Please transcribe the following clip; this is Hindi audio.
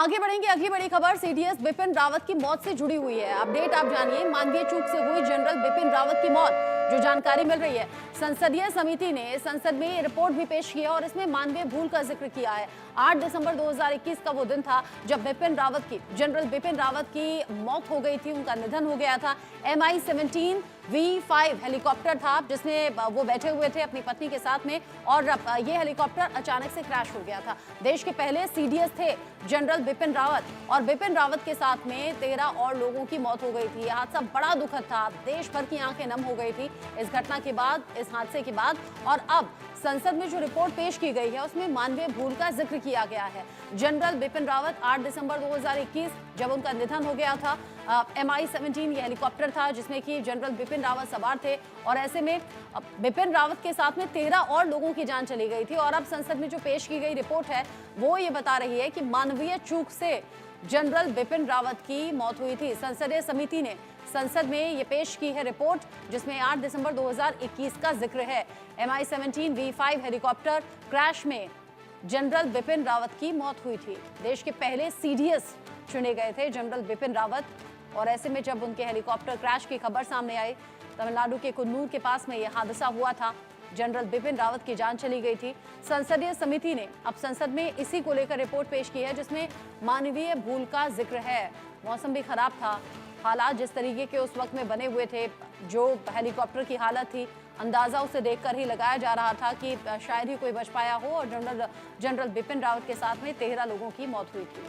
आगे बढ़ेंगे। अगली बड़ी खबर सीडीएस बिपिन रावत की मौत से जुड़ी हुई है। अपडेट आप जानिए। मानवीय चूक से हुई जनरल बिपिन रावत की मौत, जो जानकारी मिल रही है, संसदीय समिति ने संसद में ये रिपोर्ट भी पेश की है और इसमें मानवीय भूल का जिक्र किया है। 8 दिसंबर 2021 का वो दिन था जब जनरल बिपिन रावत की मौत हो गई थी, उनका निधन हो गया था। MI-17 V5 हेलीकॉप्टर था जिसमें वो बैठे हुए थे अपनी पत्नी के साथ में, और ये हेलीकॉप्टर अचानक से क्रैश हो गया था। देश के पहले सीडीएस थे जनरल बिपिन रावत, और बिपिन रावत के साथ में 13 और लोगों की मौत हो गई थी। यह हादसा बड़ा दुखद था, देश भर की आंखें नम हो गई थी इस घटना के बाद, इस हादसे के बाद। और अब संसद में जो रिपोर्ट पेश की गई है उसमें मानवीय भूल का जिक्र किया गया है। जनरल बिपिन रावत 8 दिसंबर 2021 जब उनका निधन हो गया था, MI-17 ये हेलीकॉप्टर था जिसमें कि जनरल बिपिन रावत सवार थे, और ऐसे में बिपिन रावत के साथ में 13 और लोगों की जान चली गई थी। और अब संसद में जो पेश की गई रिपोर्ट है वो ये बता रही है कि मानवीय चूक से जनरल बिपिन रावत की मौत हुई थी। संसदीय समिति ने संसद में ये पेश की है रिपोर्ट जिसमें 8 दिसंबर 2021 का जिक्र है। MI-17 V5 हेलीकॉप्टर क्रैश में जनरल बिपिन रावत की मौत हुई थी। देश के पहले सीडीएस चुने गए थे जनरल बिपिन रावत, और ऐसे में जब उनके हेलीकॉप्टर क्रैश की खबर सामने आई, तमिलनाडु के कुन्नूर के पास में यह हादसा हुआ था। जनरल बिपिन रावत की जान चली गई थी। संसदीय समिति ने अब संसद में इसी को लेकर रिपोर्ट पेश की है जिसमें मानवीय भूल का जिक्र है। मौसम भी खराब था, हालात जिस तरीके के उस वक्त में बने हुए थे, जो हेलीकॉप्टर की हालत थी, अंदाजा उसे देखकर ही लगाया जा रहा था कि शायद ही कोई बच पाया हो, और जनरल बिपिन रावत के साथ में 13 लोगों की मौत हुई थी।